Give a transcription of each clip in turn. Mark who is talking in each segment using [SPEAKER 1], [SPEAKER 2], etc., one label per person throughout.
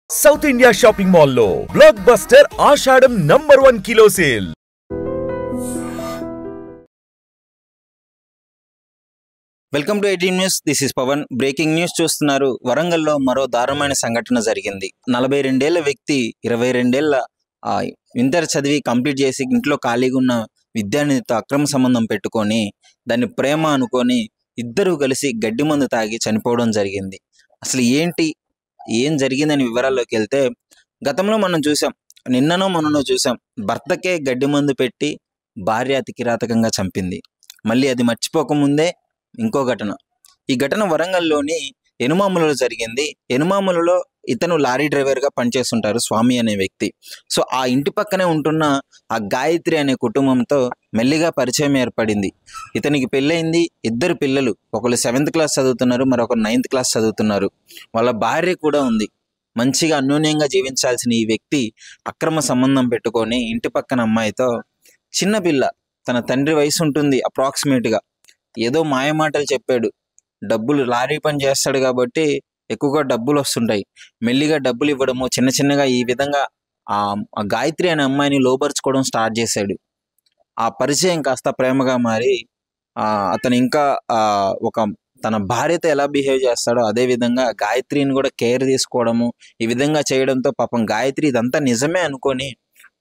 [SPEAKER 1] South India shopping mall లో blockbuster Ashadham #1 kilo sale.
[SPEAKER 2] Welcome to 18 news. This is Pawan. Breaking news చూస్తున్నారు. వరంగల్లో మరో దారుణమైన సంఘటన జరిగింది. 42 ఏళ్ల వ్యక్తి 22 ఏళ్ల ఇంటర్ చదివి కంప్లీట్ చేసి ఇంట్లో ఖాళీగా ఉన్న విద్యార్థినితో అక్రమ సంబంధం పెట్టుకొని దాన్ని ప్రేమ అనుకొని ఇద్దరు కలిసి గడ్డి మందు తాగి చనిపోవడం జరిగింది. అసలు ఏం జరిగిందని వివరాల్లోకి వెళ్తే, గతంలో మనం చూసాం, నిన్ననో మొన్ననో చూసాం, భర్తకే గడ్డి మందు పెట్టి భార్య అతి కిరాతకంగా చంపింది. మళ్ళీ అది మర్చిపోకముందే ఇంకో ఘటన. ఈ ఘటన వరంగల్లోని ఎనుమాములలో జరిగింది. ఎనుమాములలో ఇతను లారీ డ్రైవర్గా పనిచేస్తుంటారు, స్వామి అనే వ్యక్తి. సో ఆ ఇంటి పక్కనే ఉంటున్న ఆ గాయత్రి అనే కుటుంబంతో మెల్లిగా పరిచయం ఏర్పడింది. ఇతనికి పెళ్ళయింది. 2 పిల్లలు, ఒకరు 7th క్లాస్ చదువుతున్నారు, మరొకరు 9th క్లాస్ చదువుతున్నారు. వాళ్ళ భార్య కూడా ఉంది. మంచిగా అన్యోన్యంగా జీవించాల్సిన ఈ వ్యక్తి అక్రమ సంబంధం పెట్టుకొని ఇంటి పక్కన అమ్మాయితో, చిన్న పిల్ల, తన తండ్రి వయసు ఉంటుంది అప్రాక్సిమేట్గా, ఏదో మాయమాటలు చెప్పాడు. డబ్బులు, లారీ పని చేస్తాడు కాబట్టి ఎక్కువగా డబ్బులు వస్తుంటాయి. మెల్లిగా డబ్బులు ఇవ్వడము, చిన్నగా ఈ విధంగా ఆ గాయత్రి అనే అమ్మాయిని లోపరుచుకోవడం స్టార్ట్ చేశాడు. ఆ పరిచయం కాస్త ప్రేమగా మారి అతను ఇంకా తన భార్యతో ఎలా బిహేవ్ చేస్తాడో అదే విధంగా గాయత్రిని కూడా కేర్ తీసుకోవడము, ఈ విధంగా చేయడంతో పాపం గాయత్రి ఇదంతా నిజమే అనుకొని,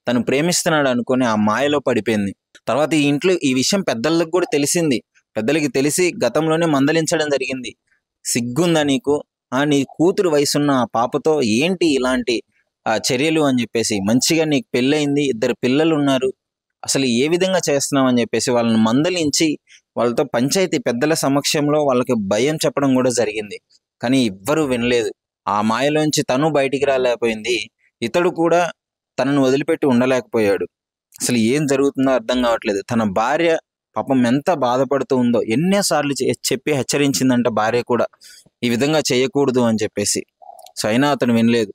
[SPEAKER 2] తను ప్రేమిస్తున్నాడు అనుకొని ఆ మాయలో పడిపోయింది. తర్వాత ఈ ఇంట్లో ఈ విషయం పెద్దలకు కూడా తెలిసింది. పెద్దలకి తెలిసి గతంలోనే మందలించడం జరిగింది. సిగ్గుందా నీకు? నీ కూతురు వయసున్న ఆ పాపతో ఏంటి ఇలాంటి చర్యలు అని చెప్పేసి, మంచిగా నీకు పెళ్ళయింది, 2 పిల్లలు ఉన్నారు, అసలు ఏ విధంగా చేస్తున్నావు అని చెప్పేసి వాళ్ళని మందలించి వాళ్ళతో పంచాయతీ పెద్దల సమక్షంలో వాళ్ళకి భయం చెప్పడం కూడా జరిగింది. కానీ ఎవ్వరూ వినలేదు. ఆ మాయలోంచి తను బయటికి రాలేకపోయింది, ఇతడు కూడా తనను వదిలిపెట్టి ఉండలేకపోయాడు. అసలు ఏం జరుగుతుందో అర్థం కావట్లేదు. తన భార్య పాపం ఎంత బాధపడుతూ ఉందో, ఎన్నోసార్లు చెప్పి హెచ్చరించిందంట భార్య కూడా, ఈ విధంగా చేయకూడదు అని చెప్పేసి. సో అయినా అతను వినలేదు.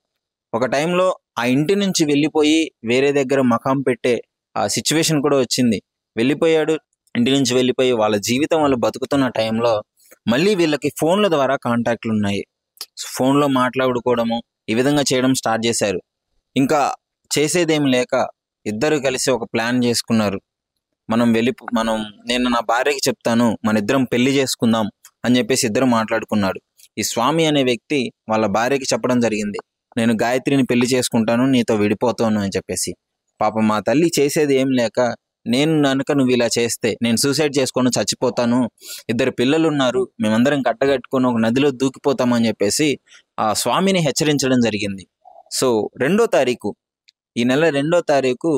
[SPEAKER 2] ఒక టైంలో ఆ ఇంటి నుంచి వెళ్ళిపోయి వేరే దగ్గర మకాం పెట్టే ఆ సిచ్యువేషన్ కూడా వచ్చింది. వెళ్ళిపోయాడు. ఇంటి నుంచి వెళ్ళిపోయి వాళ్ళ జీవితం వాళ్ళు బతుకుతున్న టైంలో మళ్ళీ వీళ్ళకి ఫోన్ల ద్వారా కాంటాక్ట్లు ఉన్నాయి. ఫోన్లో మాట్లాడుకోవడము, ఈ విధంగా చేయడం స్టార్ట్ చేశారు. ఇంకా చేసేదేమి లేక ఇద్దరు కలిసి ఒక ప్లాన్ చేసుకున్నారు. నేను నా భార్యకి చెప్తాను, మన ఇద్దరం పెళ్లి చేసుకుందాం అని చెప్పేసి ఇద్దరు మాట్లాడుకున్నాడు. ఈ స్వామి అనే వ్యక్తి వాళ్ళ భార్యకి చెప్పడం జరిగింది, నేను గాయత్రిని పెళ్లి చేసుకుంటాను, నీతో విడిపోతాను అని చెప్పేసి. పాపం మా తల్లి చేసేది ఏం లేక, నువ్వు ఇలా చేస్తే నేను సూసైడ్ చేసుకొని చచ్చిపోతాను, 2 పిల్లలు ఉన్నారు, మేమందరం కట్టగట్టుకొని ఒక నదిలో దూకిపోతామని చెప్పేసి ఆ స్వామిని హెచ్చరించడం జరిగింది. సో ఈ నెల 2వ తారీఖు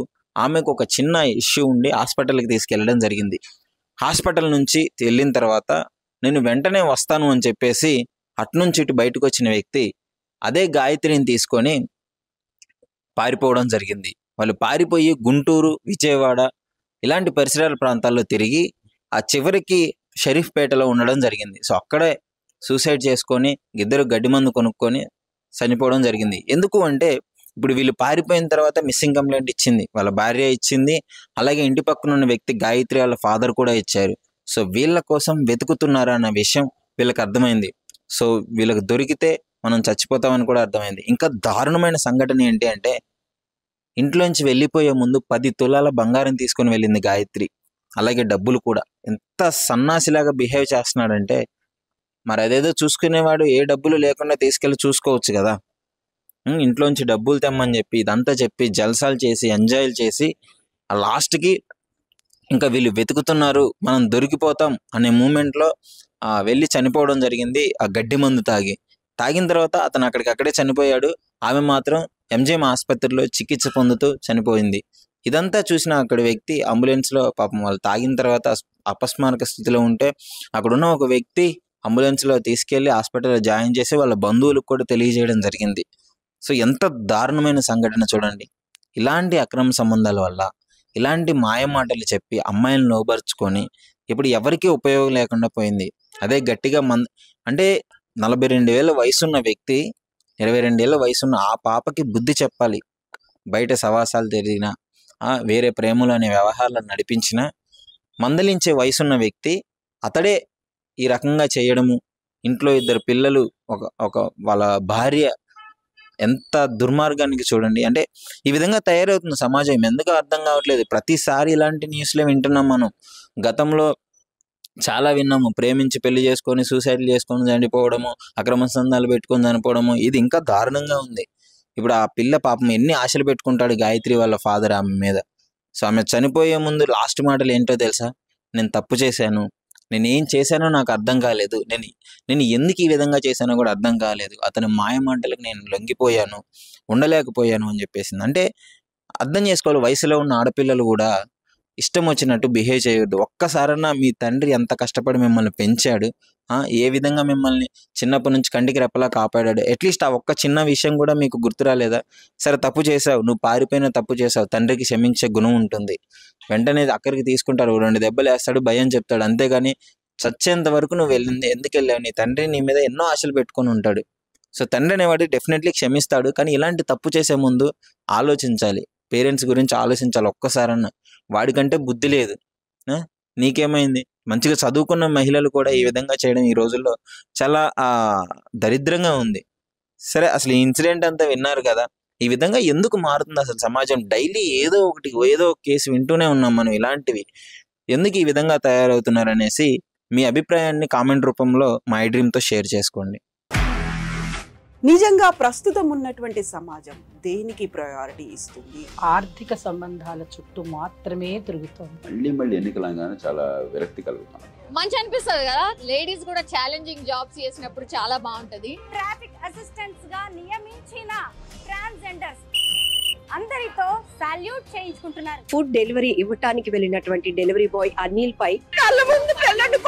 [SPEAKER 2] ఆమెకు ఒక చిన్న ఇష్యూ ఉండి హాస్పిటల్కి తీసుకెళ్ళడం జరిగింది. హాస్పిటల్ నుంచి వెళ్ళిన తర్వాత నేను వెంటనే వస్తాను అని చెప్పేసి అటునుంచి ఇటు బయటకు వచ్చిన వ్యక్తి అదే గాయత్రిని తీసుకొని పారిపోవడం జరిగింది. వాళ్ళు పారిపోయి గుంటూరు, విజయవాడ ఇలాంటి పరిసరాల ప్రాంతాల్లో తిరిగి ఆ చివరికి షరీఫ్పేటలో ఉండడం జరిగింది. సో అక్కడే సూసైడ్ చేసుకొని 2 గడ్డి మందు కొనుక్కొని చనిపోవడం జరిగింది. ఎందుకు అంటే, ఇప్పుడు వీళ్ళు పారిపోయిన తర్వాత మిస్సింగ్ కంప్లైంట్ ఇచ్చింది వాళ్ళ భార్య ఇచ్చింది, అలాగే ఇంటి పక్కన ఉన్న వ్యక్తి గాయత్రి వాళ్ళ ఫాదర్ కూడా ఇచ్చారు. సో వీళ్ళ కోసం వెతుకుతున్నారా అన్న విషయం వీళ్ళకి అర్థమైంది. సో వీళ్ళకి దొరికితే మనం చచ్చిపోతామని కూడా అర్థమైంది. ఇంకా దారుణమైన సంఘటన ఏంటి అంటే, ఇంట్లోంచి వెళ్ళిపోయే ముందు 10 తులాల బంగారం తీసుకొని వెళ్ళింది గాయత్రి, అలాగే డబ్బులు కూడా. ఎంత సన్నాసిలాగా బిహేవ్ చేస్తున్నాడంటే, మరి అదేదో చూసుకునేవాడు ఏ డబ్బులు లేకుండా తీసుకెళ్ళి చూసుకోవచ్చు కదా. ఇంట్లోంచి డబ్బులు తెమ్మని చెప్పి ఇదంతా చెప్పి జల్సాలు చేసి ఎంజాయ్లు చేసి లాస్ట్కి ఇంకా వీళ్ళు వెతుకుతున్నారు, మనం దొరికిపోతాం అనే మూమెంట్లో వెళ్ళి చనిపోవడం జరిగింది. ఆ గడ్డి మందు తాగిన తర్వాత అతను అక్కడే చనిపోయాడు. ఆమె మాత్రం ఎంజిఎం ఆసుపత్రిలో చికిత్స పొందుతూ చనిపోయింది. ఇదంతా చూసిన అక్కడ వ్యక్తి అంబులెన్స్లో, పాపం వాళ్ళు తాగిన తర్వాత అపస్మారక స్థితిలో ఉంటే అక్కడున్న ఒక వ్యక్తి అంబులెన్స్లో తీసుకెళ్లి హాస్పిటల్లో జాయిన్ చేసి వాళ్ళ బంధువులకు కూడా తెలియజేయడం జరిగింది. సో ఎంత దారుణమైన సంఘటన చూడండి. ఇలాంటి అక్రమ సంబంధాల వల్ల, ఇలాంటి మాయమాటలు చెప్పి అమ్మాయిలను లోబరుచుకొని ఇప్పుడు ఎవరికీ ఉపయోగం లేకుండా పోయింది. అదే గట్టిగా అంటే 42 ఏళ్ళ వయసున్న వ్యక్తి 22 ఏళ్ళ వయసున్న ఆ పాపకి బుద్ధి చెప్పాలి. బయట సవాసాలు తిరిగినా, వేరే ప్రేమలు అనే వ్యవహారాలను నడిపించిన మందలించే వయసున్న వ్యక్తి అతడే ఈ రకంగా చేయడము, ఇంట్లో 2 పిల్లలు, ఒక వాళ్ళ భార్య ఎంత దుర్మార్గానికి చూడండి. అంటే ఈ విధంగా తయారవుతుంది సమాజం, ఎందుకు అర్థం కావట్లేదు. ప్రతిసారి ఇలాంటి న్యూస్లే వింటున్నాం మనం. గతంలో చాలా విన్నాము, ప్రేమించి పెళ్లి చేసుకొని సూసైడ్లు చేసుకొని చనిపోవడము, అక్రమ సంబంధాలు పెట్టుకొని చనిపోవడము. ఇది ఇంకా దారుణంగా ఉంది. ఇప్పుడు ఆ పిల్ల పాపం ఎన్ని ఆశలు పెట్టుకుంటాడు గాయత్రి వాళ్ళ ఫాదర్ ఆమె మీద. సో ఆమె చనిపోయే ముందు లాస్ట్ మాటలు ఏంటో తెలుసా? నేను తప్పు చేశాను, నేను ఏం చేశానో నాకు అర్థం కాలేదు, నేను ఎందుకు ఈ విధంగా చేశానో కూడా అర్థం కాలేదు, అతని మాయ మాటలకు నేను లొంగిపోయాను, ఉండలేకపోయాను అని చెప్పేసింది. అంటే అర్థం చేసుకోవాలి, వయసులో ఉన్న ఆడపిల్లలు కూడా ఇష్టం వచ్చినట్టు బిహేవ్ చేయొద్దు. ఒక్కసారన్నా మీ తండ్రి ఎంత కష్టపడి మిమ్మల్ని పెంచాడు, ఏ విధంగా మిమ్మల్ని చిన్నప్పటి నుంచి కంటికి రెప్పలా కాపాడాడు, అట్లీస్ట్ ఆ ఒక్క చిన్న విషయం కూడా మీకు గుర్తు రాలేదా? సరే తప్పు చేసావు, నువ్వు పారిపోయిన తప్పు చేసావు, తండ్రికి క్షమించే గుణం ఉంటుంది. వెంటనే అక్కడికి తీసుకుంటాడు, 2 దెబ్బలు వేస్తాడు, భయం చెప్తాడు. అంతేగాని చచ్చేంత వరకు నువ్వు వెళ్ళింది ఎందుకు వెళ్ళావు? నీ తండ్రి నీ మీద ఎన్నో ఆశలు పెట్టుకొని ఉంటాడు. సో తండ్రి అనేవాడు డెఫినెట్లీ క్షమిస్తాడు. కానీ ఇలాంటి తప్పు చేసే ముందు ఆలోచించాలి, పేరెంట్స్ గురించి ఆలోచించాలి ఒక్కసారన్నా. వాడికంటే బుద్ధి లేదు, నీకేమైంది? మంచిగా చదువుకున్న మహిళలు కూడా ఈ విధంగా చేయడం ఈ రోజుల్లో చాలా దరిద్రంగా ఉంది. సరే, అసలు ఈ ఇన్సిడెంట్ అంతా విన్నారు కదా, ఈ విధంగా ఎందుకు మారుతుంది అసలు సమాజం? డైలీ ఏదో ఒక కేసు వింటూనే ఉన్నాం మనం. ఇలాంటివి ఎందుకు ఈ విధంగా తయారవుతున్నారు అనేసి మీ అభిప్రాయాన్ని కామెంట్ రూపంలో మై డ్రీమ్తో షేర్ చేసుకోండి.
[SPEAKER 3] నిజంగా ప్రస్తుతం ఉన్నటువంటి సమాజం దేనికి ప్రయారిటీ ఇస్తుంది?
[SPEAKER 4] ఆర్థిక సంబంధాల చుట్టూ మాత్రమే తిరుగుతోంది.
[SPEAKER 5] మళ్ళీ ఎన్నికలంగానే చాలా విరక్తి కలుగుతాం.
[SPEAKER 6] మంచి అనిపిస్తుంది కదా, లేడీస్ కూడా ఛాలెంజింగ్ జాబ్స్ చేసినప్పుడు చాలా బాగుంటది.
[SPEAKER 7] ట్రాఫిక్ అసిస్టెంట్స్ గా నియమించిన ట్రాన్స్జెండర్స్ అందరితో సాల్యూట్ చేయించుకుంటున్నారు.
[SPEAKER 8] ఫుడ్ డెలివరీ ఇవ్వటానికి వెళ్ళినటువంటి డెలివరీ బాయ్ అనిల్ పై
[SPEAKER 3] కళ్ళ ముందు పెళ్ళండి